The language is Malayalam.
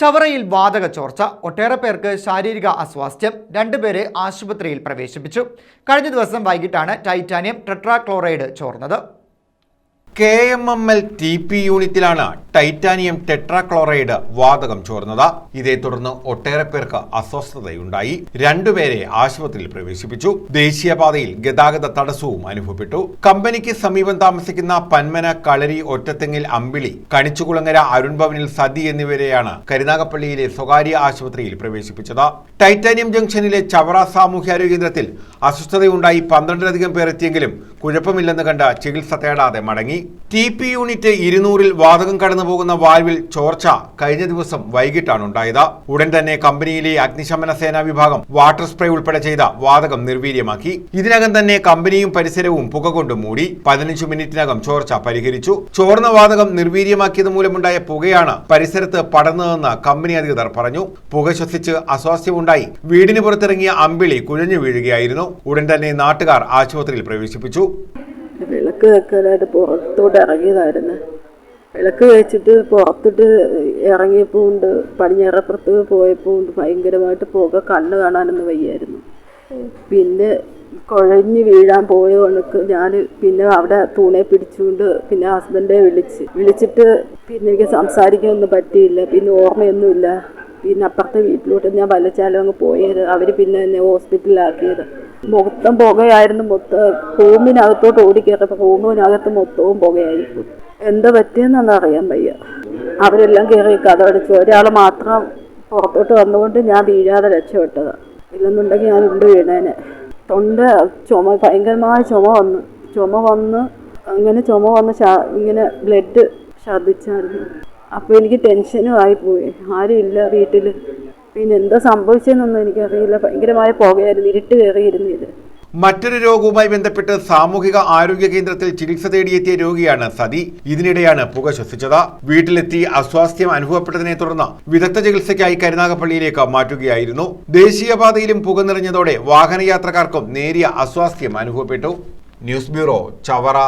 ചവറയിൽ വാതക ചോർച്ച, ഒട്ടേറെ പേർക്ക് ശാരീരിക അസ്വാസ്ഥ്യം, 2 പേരെ ആശുപത്രിയിൽ പ്രവേശിപ്പിച്ചു. കഴിഞ്ഞ ദിവസം വൈകിട്ടാണ് ടൈറ്റാനിയം ടെട്രാക്ലോറൈഡ് ചോർന്നത്. KMML TP യൂണിറ്റിലാണ് ടൈറ്റാനിയം ടെട്രാക്ലോറൈഡ് വാതകം ചോർന്നത്. ഇതേ തുടർന്ന് ഒട്ടേറെ പേർക്ക് അസ്വസ്ഥതയുണ്ടായി. 2 പേരെ ആശുപത്രിയിൽ പ്രവേശിപ്പിച്ചു. ദേശീയപാതയിൽ ഗതാഗത തടസ്സവും അനുഭവപ്പെട്ടു. കമ്പനിക്ക് സമീപം താമസിക്കുന്ന പന്മന, കളരി, ഒറ്റത്തെങ്ങിൽ അമ്പിളി, കണിച്ചുകുളങ്ങര, അരുൺഭവനിൽ സതി എന്നിവരെയാണ് കരുനാഗപ്പള്ളിയിലെ സ്വകാര്യ ആശുപത്രിയിൽ പ്രവേശിപ്പിച്ചത്. ടൈറ്റാനിയം ജംഗ്ഷനിലെ ചവറ സാമൂഹ്യാരോഗ്യ കേന്ദ്രത്തിൽ അസ്വസ്ഥതയുണ്ടായി 12ലധികം പേർ എത്തിയെങ്കിലും കുഴപ്പമില്ലെന്ന് കണ്ട് ചികിത്സ തേടാതെ മടങ്ങി. TP യൂണിറ്റ് 200-ൽ വാതകം കടന്നു പോകുന്ന വാൽവിൽ ചോർച്ച കഴിഞ്ഞ ദിവസം വൈകിട്ടാണ് ഉണ്ടായത്. ഉടൻ തന്നെ കമ്പനിയിലെ അഗ്നിശമന സേനാ വിഭാഗം വാട്ടർ സ്പ്രേ ഉൾപ്പെടെ ചെയ്ത വാതകം നിർവീര്യമാക്കി. ഇതിനകം തന്നെ കമ്പനിയും പരിസരവും പുക കൊണ്ട് മൂടി. 15 മിനിറ്റിനകം ചോർച്ച പരിഹരിച്ചു. ചോർന്ന വാതകം നിർവീര്യമാക്കിയത് മൂലമുണ്ടായ പുകയാണ് പരിസരത്ത് പടർന്നതെന്ന് കമ്പനി അധികൃതർ പറഞ്ഞു. പുക ശ്വസിച്ച് അസ്വാസ്ഥ്യമുണ്ടായി വീടിന് പുറത്തിറങ്ങിയ അമ്പിളി കുഴഞ്ഞു വീഴുകയായിരുന്നു. ഉടൻ തന്നെ നാട്ടുകാർ ആശുപത്രിയിൽ പ്രവേശിപ്പിച്ചു. വിളക്ക് വെക്കാനായിട്ട് പുറത്തോട്ട് ഇറങ്ങിയതായിരുന്നു. വിളക്ക് വെച്ചിട്ട് പുറത്തോട്ട് ഇറങ്ങിയപ്പോൾ ഉണ്ട്, പടിഞ്ഞാറപ്പുറത്ത് പോയപ്പോൾ ഉണ്ട് ഭയങ്കരമായിട്ട് പുക, കണ്ണ് കാണാനൊന്നും വയ്യായിരുന്നു. പിന്നെ കുഴഞ്ഞ് വീഴാൻ പോയ കണക്ക് ഞാൻ പിന്നെ അവിടെ തൂണെ പിടിച്ചുകൊണ്ട് പിന്നെ ഹസ്ബൻഡെ വിളിച്ചിട്ട് പിന്നെ എനിക്ക് സംസാരിക്കാനൊന്നും പറ്റിയില്ല. പിന്നെ ഓർമ്മയൊന്നുമില്ല. പിന്നെ അപ്പുറത്തെ വീട്ടിലോട്ട് ഞാൻ വല്ലച്ചാലും അങ്ങ് പോയത്. അവർ പിന്നെ എന്നെ ഹോസ്പിറ്റലിലാക്കിയത്. മൊത്തം പുകയായിരുന്നു. റൂമിനകത്തോട്ട് ഓടിക്കയറപ്പോൾ റൂമിനകത്ത് മൊത്തവും പുകയായിരുന്നു. എന്താ പറ്റിയെന്നൊന്നും അറിയാൻ വയ്യ. അവരെല്ലാം കയറി കഥവടിച്ചു. ഒരാൾ മാത്രം പുറത്തോട്ട് വന്നുകൊണ്ട് ഞാൻ വീഴാതെ രക്ഷപ്പെട്ടതാണ്. ഇല്ലെന്നുണ്ടെങ്കിൽ ഞാൻ ഉണ്ട് വീണേനെ. തൊണ്ട ഭയങ്കരമായ ചുമ വന്ന് ഇങ്ങനെ ബ്ലഡ് ഛർദ്ദിച്ചായിരുന്നു. അപ്പോൾ എനിക്ക് ടെൻഷനും ആയിപ്പോയി. ആരും ഇല്ല വീട്ടിൽ. പിന്നെ എന്താ സംഭവിച്ചതെന്നൊന്നും എനിക്കറിയില്ല. ഭയങ്കരമായ പുകയായിരുന്നു. ഇരുട്ട് കയറിയിരുന്നത്. മറ്റൊരു രോഗവുമായി ബന്ധപ്പെട്ട് സാമൂഹിക ആരോഗ്യ കേന്ദ്രത്തിൽ ചികിത്സ തേടിയെത്തിയ രോഗിയാണ് സതി. ഇതിനിടെയാണ് പുക ശ്വസിച്ചത്. വീട്ടിലെത്തി അസ്വാസ്ഥ്യം അനുഭവപ്പെട്ടതിനെ തുടർന്ന് വിദഗ്ധ ചികിത്സയ്ക്കായി കരുനാഗപ്പള്ളിയിലേക്ക് മാറ്റുകയായിരുന്നു. ദേശീയപാതയിലും പുക നിറഞ്ഞതോടെ വാഹനയാത്രക്കാർക്കും നേരിയ അസ്വാസ്ഥ്യം അനുഭവപ്പെട്ടു. News bureau, Chavara.